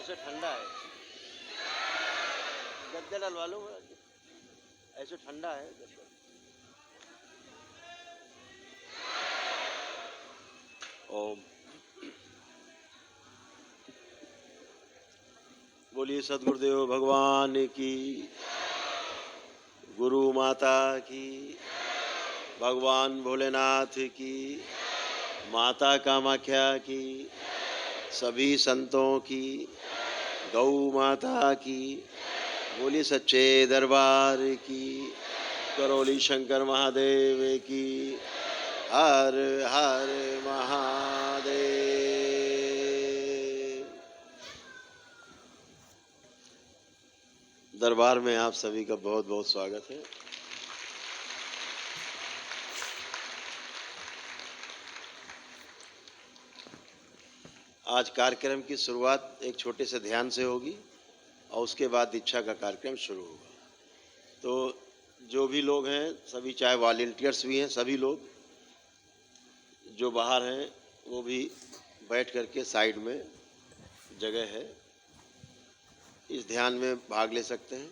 ऐसे ठंडा है, गद्दे डलवा लो, ऐसे ठंडा है गद्दा। ओम। बोलिए सद्गुरुदेव भगवान की, गुरु माता की, भगवान भोलेनाथ की, माता कामाख्या की, सभी संतों की, गौ माता की, बोलिए सच्चे दरबार की, करौली शंकर महादेव की, हर हर महादेव। दरबार में आप सभी का बहुत बहुत स्वागत है। आज कार्यक्रम की शुरुआत एक छोटे से ध्यान से होगी और उसके बाद दीक्षा का कार्यक्रम शुरू होगा। तो जो भी लोग हैं सभी, चाहे वॉलंटियर्स भी हैं, सभी लोग जो बाहर हैं वो भी बैठ करके साइड में जगह है, इस ध्यान में भाग ले सकते हैं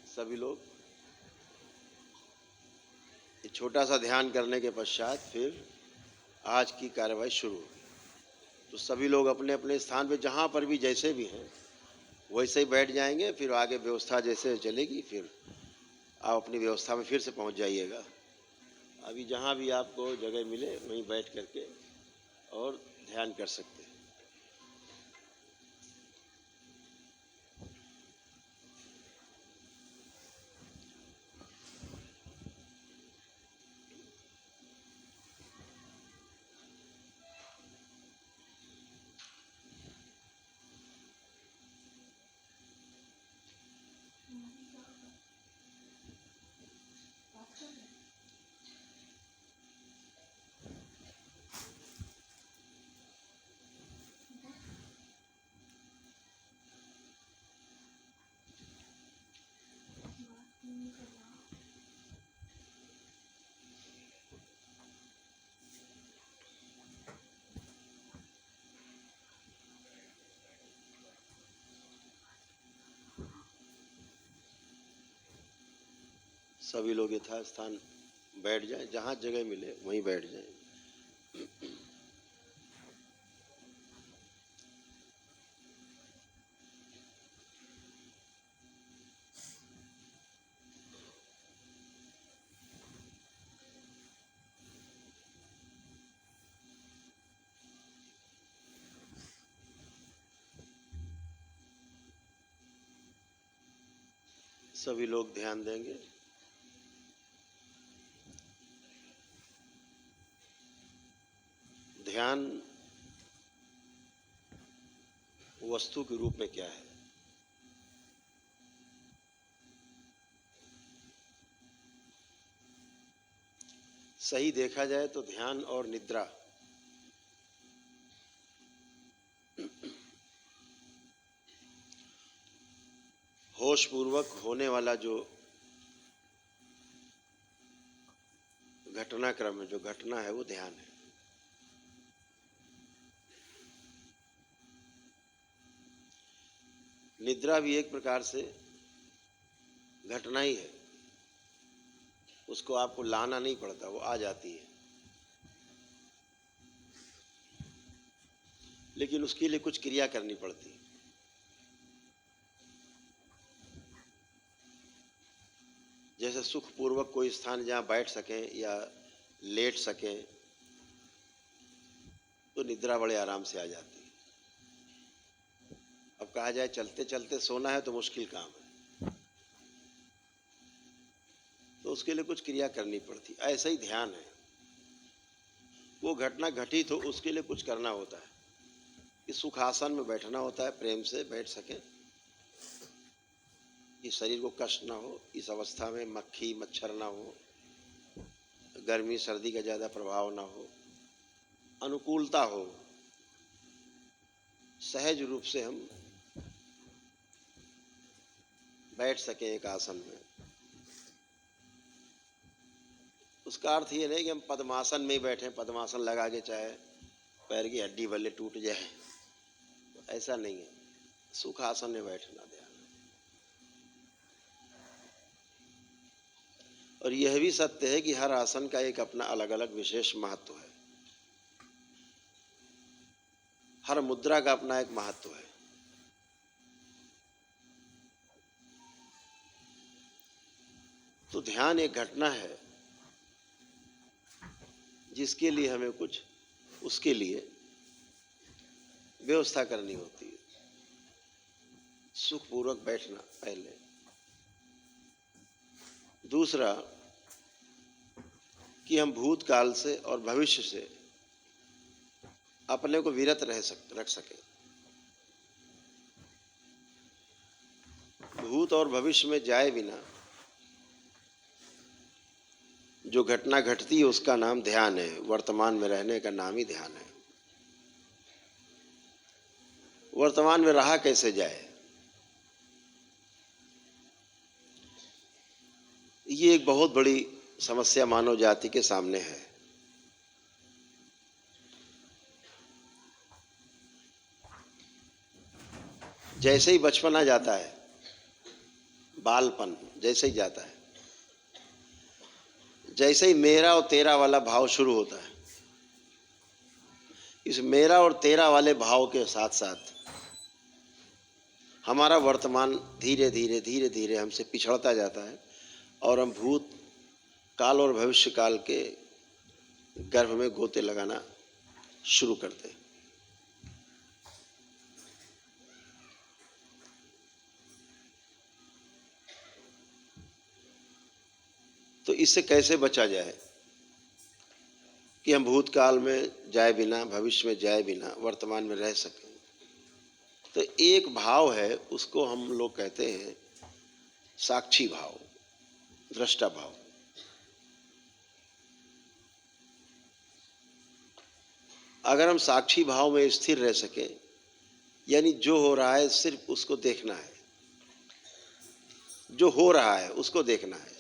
सभी लोग। एक छोटा सा ध्यान करने के पश्चात फिर आज की कार्यवाही शुरू होगी। तो सभी लोग अपने अपने स्थान पे जहाँ पर भी जैसे भी हैं वैसे ही बैठ जाएंगे, फिर आगे व्यवस्था जैसे चलेगी फिर आप अपनी व्यवस्था में फिर से पहुँच जाइएगा। अभी जहाँ भी आपको जगह मिले वहीं बैठ करके और ध्यान कर सकते हैं। सभी लोग यथास्थान बैठ जाएं, जहाँ जगह मिले वहीं बैठ जाएं। सभी लोग ध्यान देंगे। ध्यान वस्तु के रूप में क्या है? सही देखा जाए तो ध्यान और निद्रा होश पूर्वक होने वाला जो घटनाक्रम है, जो घटना है, वो ध्यान है। निद्रा भी एक प्रकार से घटना ही है, उसको आपको लाना नहीं पड़ता, वो आ जाती है। लेकिन उसके लिए कुछ क्रिया करनी पड़ती है। जैसे सुखपूर्वक कोई स्थान जहाँ बैठ सकें या लेट सकें तो निद्रा बड़े आराम से आ जाती है। अब कहा जाए चलते चलते सोना है तो मुश्किल काम है, तो उसके लिए कुछ क्रिया करनी पड़ती। ऐसा ही ध्यान है, वो घटना घटी तो उसके लिए कुछ करना होता है। इस सुखासन में बैठना होता है, प्रेम से बैठ सकें कि शरीर को कष्ट ना हो, इस अवस्था में मक्खी मच्छर ना हो, गर्मी सर्दी का ज़्यादा प्रभाव ना हो, अनुकूलता हो, सहज रूप से हम बैठ सकें एक आसन में। उसका अर्थ ये नहीं कि हम पद्मासन में ही बैठें, पद्मासन लगा के चाहे पैर की हड्डी भले टूट जाए, तो ऐसा नहीं है। सुखासन में बैठना ध्यान। और यह भी सत्य है कि हर आसन का एक अपना अलग अलग विशेष महत्व है, हर मुद्रा का अपना एक महत्व है। तो ध्यान एक घटना है जिसके लिए हमें कुछ उसके लिए व्यवस्था करनी होती है। सुखपूर्वक बैठना पहले, दूसरा कि हम भूतकाल से और भविष्य से अपने को विरत रख सके। भूत और भविष्य में जाए बिना जो घटना घटती है उसका नाम ध्यान है। वर्तमान में रहने का नाम ही ध्यान है। वर्तमान में रहा कैसे जाए, ये एक बहुत बड़ी समस्या मानव जाति के सामने है। जैसे ही बचपन आ जाता है, बालपन जैसे ही जाता है, जैसे ही मेरा और तेरा वाला भाव शुरू होता है, इस मेरा और तेरा वाले भाव के साथ साथ हमारा वर्तमान धीरे धीरे धीरे धीरे हमसे पिछड़ता जाता है और हम भूत काल और भविष्य काल के गर्भ में गोते लगाना शुरू करते हैं। तो इससे कैसे बचा जाए कि हम भूतकाल में जाए बिना, भविष्य में जाए बिना वर्तमान में रह सकें? तो एक भाव है, उसको हम लोग कहते हैं साक्षी भाव, दृष्टा भाव। अगर हम साक्षी भाव में स्थिर रह सके, यानी जो हो रहा है सिर्फ उसको देखना है, जो हो रहा है उसको देखना है,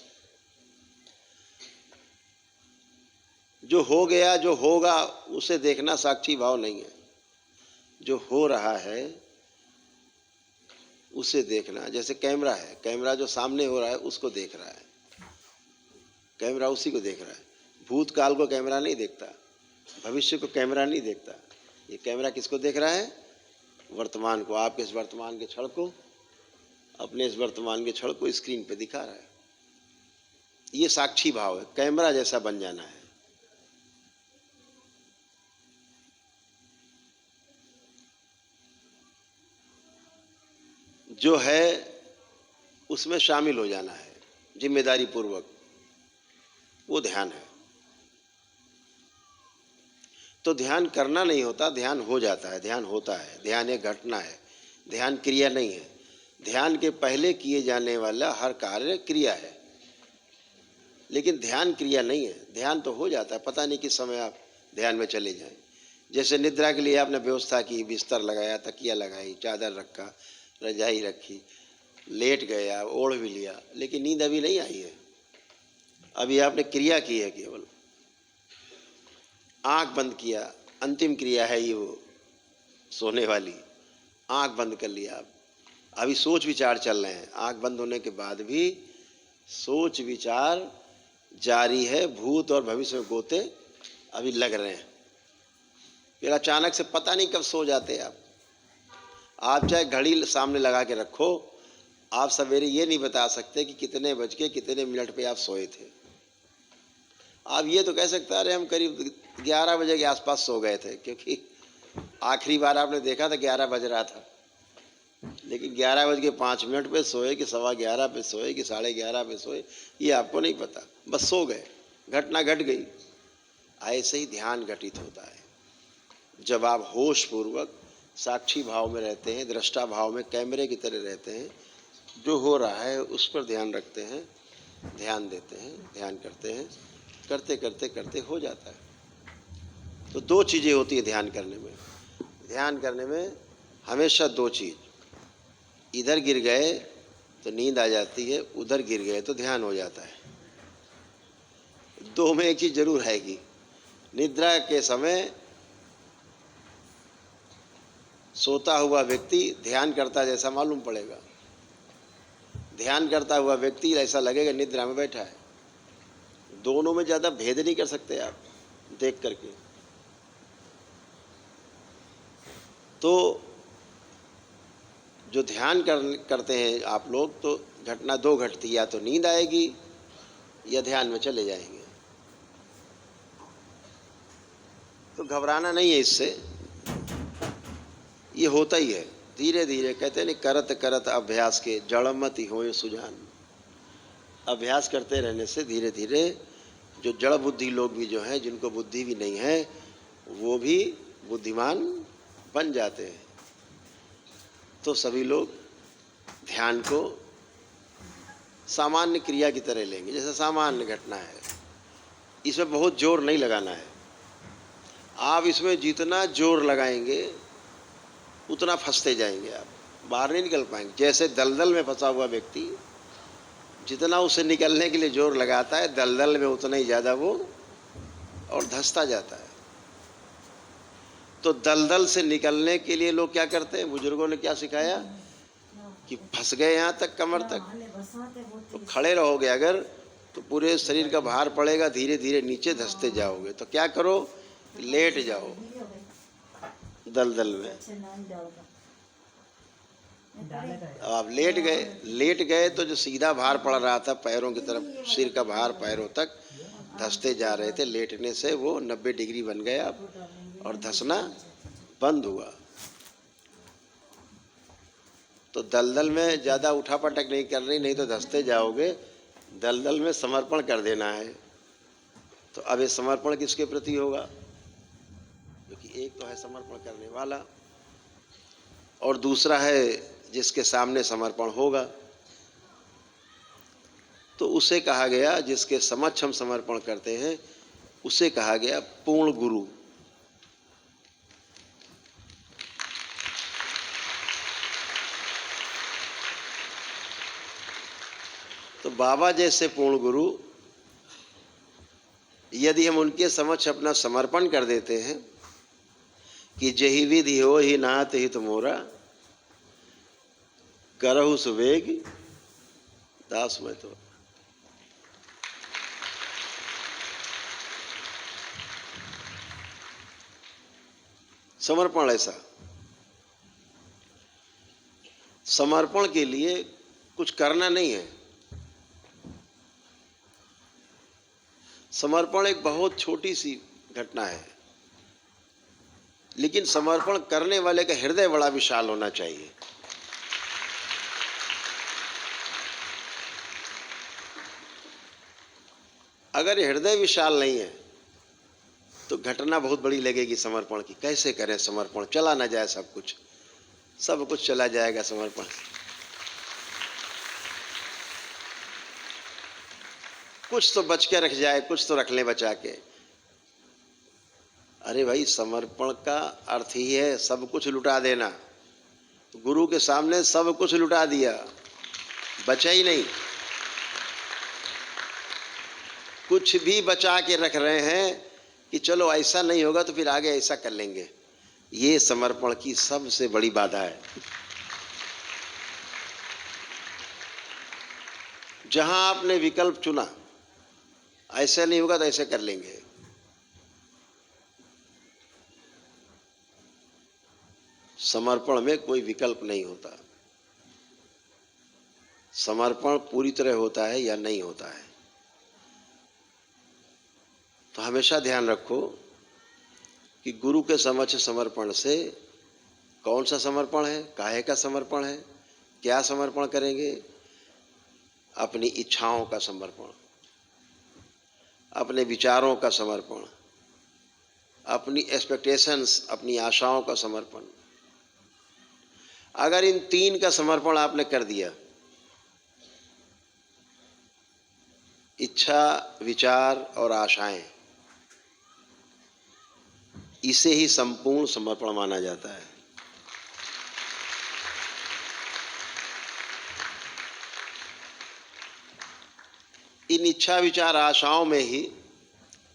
जो हो गया जो होगा उसे देखना साक्षी भाव नहीं है। जो हो रहा है उसे देखना। जैसे कैमरा है, कैमरा जो सामने हो रहा है उसको देख रहा है, कैमरा उसी को देख रहा है। भूतकाल को कैमरा नहीं देखता, भविष्य को कैमरा नहीं देखता। ये कैमरा किसको देख रहा है? वर्तमान को। आपके इस वर्तमान के क्षण को, अपने इस वर्तमान के क्षण को स्क्रीन पे दिखा रहा है। ये साक्षी भाव है, कैमरा जैसा बन जाना है। जो है उसमें शामिल हो जाना है जिम्मेदारी पूर्वक, वो ध्यान है। तो ध्यान करना नहीं होता, ध्यान हो जाता है, ध्यान होता है। ध्यान एक घटना है, ध्यान क्रिया नहीं है। ध्यान के पहले किए जाने वाला हर कार्य क्रिया है, लेकिन ध्यान क्रिया नहीं है। ध्यान तो हो जाता है, पता नहीं किस समय आप ध्यान में चले जाएं। जैसे निद्रा के लिए आपने व्यवस्था की, बिस्तर लगाया, तकिया लगाई, चादर रखा, रजाई रखी, लेट गए, आप ओढ़ भी लिया, लेकिन नींद अभी नहीं आई है। अभी आपने क्रिया की है, केवल आंख बंद किया, अंतिम क्रिया है ये, वो सोने वाली। आंख बंद कर लिया आप, अभी सोच विचार चल रहे हैं। आंख बंद होने के बाद भी सोच विचार जारी है, भूत और भविष्य में गोते अभी लग रहे हैं। फिर अचानक से पता नहीं कब सो जाते हैं आप चाहे घड़ी सामने लगा के रखो, आप सवेरे ये नहीं बता सकते कि कितने बज के कितने मिनट पे आप सोए थे। आप ये तो कह सकते हैं अरे हम करीब 11 बजे के आसपास सो गए थे, क्योंकि आखिरी बार आपने देखा था 11 बज रहा था। लेकिन 11:05 पे सोए कि 11:15 पे सोए कि 11:30 पे सोए, ये आपको नहीं पता, बस सो गए, घटना घट गई। ऐसे ही ध्यान घटित होता है जब आप होश पूर्वक साक्षी भाव में रहते हैं, दृष्टा भाव में कैमरे की तरह रहते हैं। जो हो रहा है उस पर ध्यान रखते हैं, ध्यान देते हैं, ध्यान करते हैं, करते करते करते हो जाता है। तो दो चीज़ें होती है ध्यान करने में। ध्यान करने में हमेशा दो चीज़, इधर गिर गए तो नींद आ जाती है, उधर गिर गए तो ध्यान हो जाता है। दो में एक चीज़ जरूर आएगी। निद्रा के समय सोता हुआ व्यक्ति ध्यान करता जैसा मालूम पड़ेगा, ध्यान करता हुआ व्यक्ति ऐसा लगेगा निद्रा में बैठा है। दोनों में ज़्यादा भेद नहीं कर सकते आप देख करके। तो जो ध्यान करते हैं आप लोग, तो घटना दो घटती, या तो नींद आएगी या ध्यान में चले जाएंगे। तो घबराना नहीं है इससे, ये होता ही है। धीरे धीरे कहते नहीं, करत करत अभ्यास के जड़मति होए सुजान। अभ्यास करते रहने से धीरे धीरे जो जड़ बुद्धि लोग भी जो हैं, जिनको बुद्धि भी नहीं है, वो भी बुद्धिमान बन जाते हैं। तो सभी लोग ध्यान को सामान्य क्रिया की तरह लेंगे, जैसे सामान्य घटना है। इसमें बहुत जोर नहीं लगाना है। आप इसमें जितना जोर लगाएंगे उतना फंसते जाएंगे, आप बाहर नहीं निकल पाएंगे। जैसे दलदल में फंसा हुआ व्यक्ति जितना उसे निकलने के लिए जोर लगाता है, दलदल में उतना ही ज़्यादा वो और धंसता जाता है। तो दलदल से निकलने के लिए लोग क्या करते हैं, बुजुर्गों ने क्या सिखाया कि फंस गए यहाँ तक, कमर तक, तो खड़े रहोगे अगर तो पूरे शरीर का भार पड़ेगा, धीरे धीरे नीचे धंसते जाओगे। तो क्या करो, लेट जाओ दलदल में। आप लेट गए तो जो सीधा भार पड़ रहा था पैरों की तरफ, सिर का भार पैरों तक धंसते जा रहे थे, लेटने से वो 90 डिग्री बन गया और धंसना बंद हुआ। तो दलदल में ज़्यादा उठापटक नहीं करनी, नहीं तो धंसते जाओगे। दलदल में समर्पण कर देना है। तो अब ये समर्पण किसके प्रति होगा, क्योंकि एक तो है समर्पण करने वाला और दूसरा है जिसके सामने समर्पण होगा। तो उसे कहा गया, जिसके समक्ष हम समर्पण करते हैं उसे कहा गया पूर्ण गुरु। तो बाबा जैसे पूर्ण गुरु यदि हम उनके समक्ष अपना समर्पण कर देते हैं कि जही विधि हो ही नाथ हित मोरा, करहु सुवेग दास मैं तो। समर्पण ऐसा, समर्पण के लिए कुछ करना नहीं है। समर्पण एक बहुत छोटी सी घटना है, लेकिन समर्पण करने वाले का हृदय बड़ा विशाल होना चाहिए। अगर हृदय विशाल नहीं है तो घटना बहुत बड़ी लगेगी समर्पण की। कैसे करें समर्पण, चला ना जाए सब कुछ चला जाएगा समर्पण। कुछ तो बच के रख जाए, कुछ तो रख ले बचा के। अरे भाई, समर्पण का अर्थ ही है सब कुछ लुटा देना। गुरु के सामने सब कुछ लुटा दिया, बचा ही नहीं। कुछ भी बचा के रख रहे हैं कि चलो ऐसा नहीं होगा तो फिर आगे ऐसा कर लेंगे। ये समर्पण की सबसे बड़ी बाधा है। जहां आपने विकल्प चुना, ऐसा नहीं होगा तो ऐसे कर लेंगे, समर्पण में कोई विकल्प नहीं होता। समर्पण पूरी तरह होता है या नहीं होता है। तो हमेशा ध्यान रखो कि गुरु के समक्ष समर्पण से कौन सा समर्पण है, काहे का समर्पण है, क्या समर्पण करेंगे। अपनी इच्छाओं का समर्पण, अपने विचारों का समर्पण, अपनी एक्सपेक्टेशंस, अपनी आशाओं का समर्पण। अगर इन तीन का समर्पण आपने कर दिया, इच्छा, विचार और आशाएं, इसे ही संपूर्ण समर्पण माना जाता है। इन इच्छा, विचार, आशाओं में ही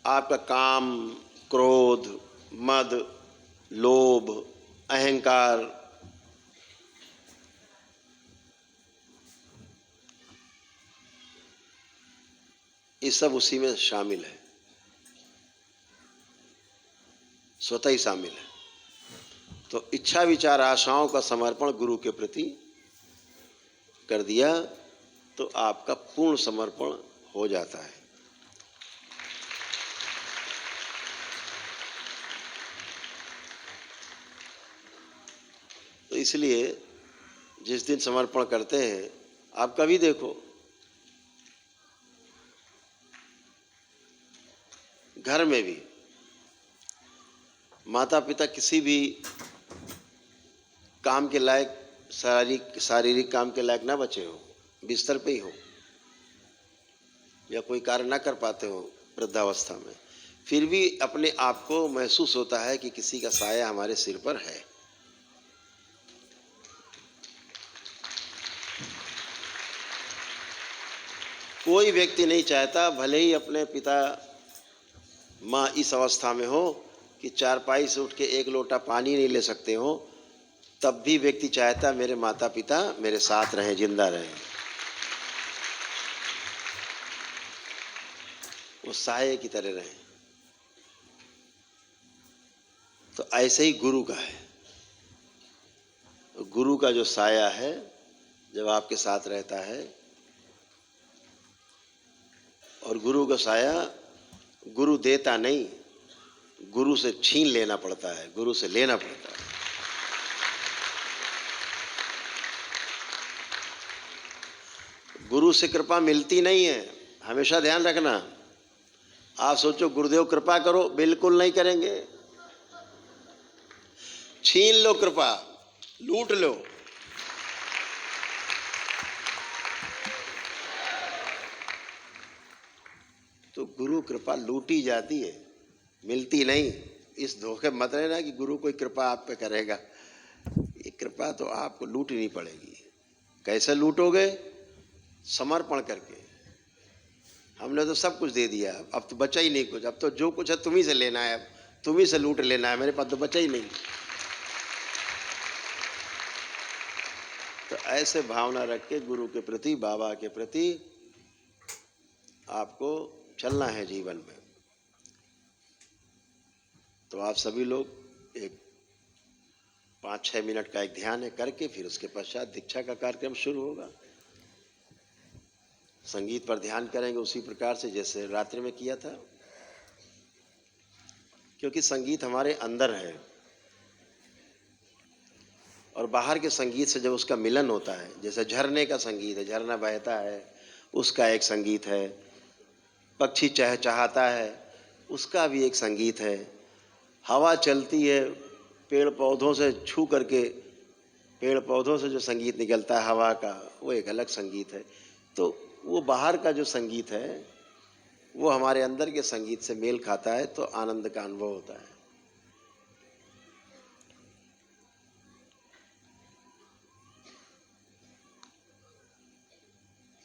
आपका काम, क्रोध, मद, लोभ, अहंकार, ये सब उसी में शामिल है, स्वतः ही शामिल है। तो इच्छा विचार आशाओं का समर्पण गुरु के प्रति कर दिया तो आपका पूर्ण समर्पण हो जाता है। तो इसलिए जिस दिन समर्पण करते हैं, आप कभी देखो घर में भी माता पिता किसी भी काम के लायक, शारीरिक काम के लायक ना बचे हो, बिस्तर पे ही हो या कोई कार्य ना कर पाते हो वृद्धावस्था में, फिर भी अपने आप को महसूस होता है कि किसी का साया हमारे सिर पर है। कोई व्यक्ति नहीं चाहता, भले ही अपने पिता माँ इस अवस्था में हो कि चारपाई से उठ के एक लोटा पानी नहीं ले सकते हो, तब भी व्यक्ति चाहता मेरे माता पिता मेरे साथ रहें, जिंदा रहें, वो साये की तरह रहें। तो ऐसे ही गुरु का है। गुरु का जो साया है जब आपके साथ रहता है, और गुरु का साया गुरु देता नहीं, गुरु से छीन लेना पड़ता है, गुरु से लेना पड़ता है। गुरु से कृपा मिलती नहीं है, हमेशा ध्यान रखना। आप सोचो गुरुदेव कृपा करो, बिल्कुल नहीं करेंगे। छीन लो कृपा, लूट लो। तो गुरु कृपा लूटी जाती है, मिलती नहीं। इस धोखे मत रहना कि गुरु कोई कृपा आप पे करेगा। ये कृपा तो आपको लूटनी पड़ेगी। कैसे लूटोगे? समर्पण करके। हमने तो सब कुछ दे दिया, अब तो बचा ही नहीं कुछ। अब तो जो कुछ है तुम्ही से लेना है, अब तुम्ही से लूट लेना है, मेरे पास तो बचा ही नहीं। तो ऐसे भावना रख के गुरु के प्रति, बाबा के प्रति आपको चलना है जीवन में। तो आप सभी लोग एक 5-6 मिनट का एक ध्यान है करके, फिर उसके पश्चात दीक्षा का कार्यक्रम शुरू होगा। संगीत पर ध्यान करेंगे उसी प्रकार से जैसे रात्रि में किया था, क्योंकि संगीत हमारे अंदर है और बाहर के संगीत से जब उसका मिलन होता है, जैसे झरने का संगीत है, झरना बहता है, उसका एक संगीत है। पक्षी चहचहाता है, उसका भी एक संगीत है। हवा चलती है, पेड़ पौधों से छू करके, पेड़ पौधों से जो संगीत निकलता है हवा का, वो एक अलग संगीत है। तो वो बाहर का जो संगीत है वो हमारे अंदर के संगीत से मेल खाता है, तो आनंद का अनुभव होता है।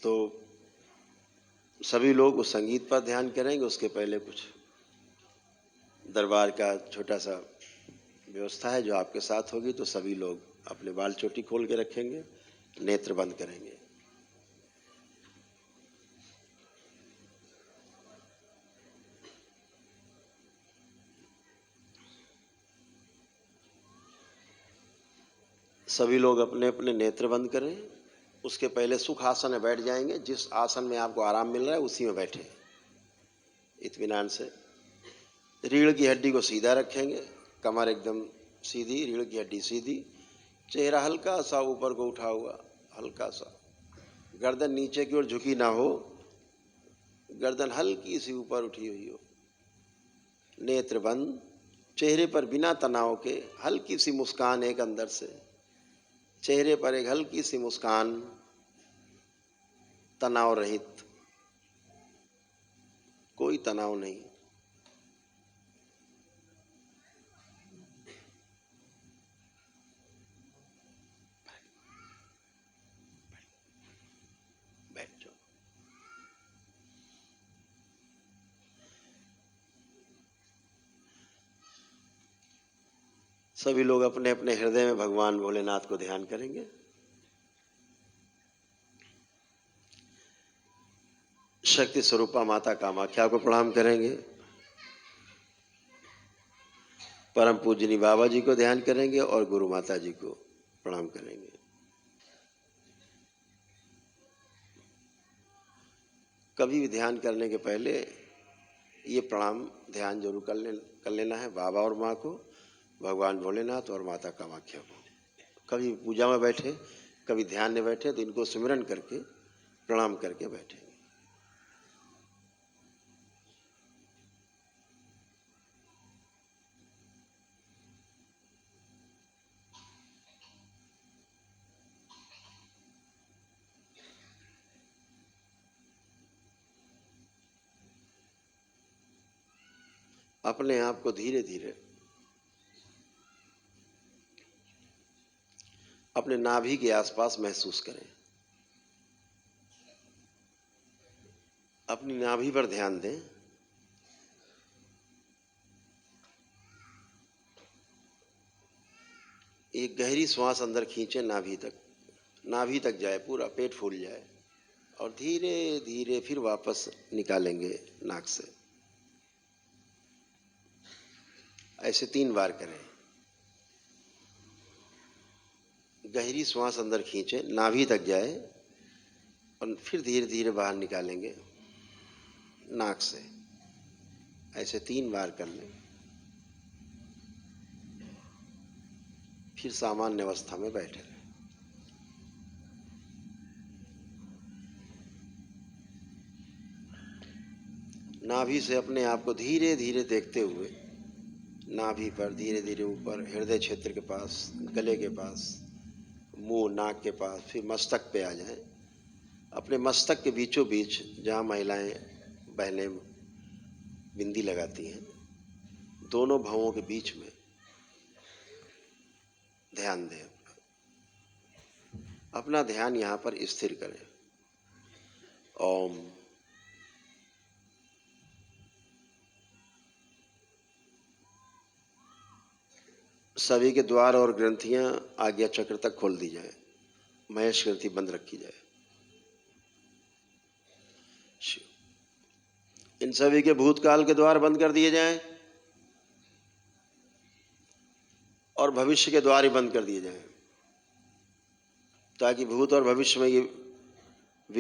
तो सभी लोग उस संगीत पर ध्यान करेंगे। उसके पहले कुछ दरबार का छोटा सा व्यवस्था है जो आपके साथ होगी। तो सभी लोग अपने बाल चोटी खोल के रखेंगे, नेत्र बंद करेंगे। सभी लोग अपने अपने नेत्र बंद करें। उसके पहले सुख आसन में बैठ जाएंगे। जिस आसन में आपको आराम मिल रहा है उसी में बैठें इत्मीनान से। रीढ़ की हड्डी को सीधा रखेंगे, कमर एकदम सीधी, रीढ़ की हड्डी सीधी, चेहरा हल्का सा ऊपर को उठा हुआ, हल्का सा, गर्दन नीचे की ओर झुकी ना हो, गर्दन हल्की सी ऊपर उठी हुई हो, नेत्र बंद, चेहरे पर बिना तनाव के हल्की सी मुस्कान एक अंदर से, चेहरे पर एक हल्की सी मुस्कान, तनाव रहित, कोई तनाव नहीं। बैठ जाओ। सभी लोग अपने अपने हृदय में भगवान भोलेनाथ को ध्यान करेंगे। शक्ति स्वरूपा माता कामाख्या को प्रणाम करेंगे। परम पूजनी बाबा जी को ध्यान करेंगे और गुरु माता जी को प्रणाम करेंगे। कभी भी ध्यान करने के पहले ये प्रणाम ध्यान जरूर कर लेना है, बाबा और माँ को, भगवान भोलेनाथ और माता कामाख्या को। कभी पूजा में बैठे, कभी ध्यान में बैठे तो इनको सुमिरन करके प्रणाम करके बैठे। अपने आप को धीरे धीरे अपने नाभि के आसपास महसूस करें। अपनी नाभि पर ध्यान दें। एक गहरी श्वास अंदर खींचे, नाभि तक जाए, पूरा पेट फूल जाए और धीरे धीरे फिर वापस निकालेंगे नाक से। ऐसे 3 बार करें। गहरी श्वास अंदर खींचे, नाभि तक जाए और फिर धीरे धीरे बाहर निकालेंगे नाक से। ऐसे 3 बार कर लें। फिर सामान्य अवस्था में बैठे रहें। नाभि से अपने आप को धीरे धीरे देखते हुए नाभि पर धीरे धीरे ऊपर, हृदय क्षेत्र के पास, गले के पास, मुंह नाक के पास, फिर मस्तक पे आ जाएं। अपने मस्तक के बीचों बीच जहाँ महिलाएं बहनें बिंदी लगाती हैं, दोनों भवों के बीच में ध्यान दें। अपना ध्यान यहाँ पर स्थिर करें। ओम। सभी के द्वार और ग्रंथियां आज्ञा चक्र तक खोल दी जाए। महेश ग्रंथि बंद रखी जाए। इन सभी के भूतकाल के द्वार बंद कर दिए जाएं और भविष्य के द्वार ही बंद कर दिए जाएं, ताकि भूत और भविष्य में ये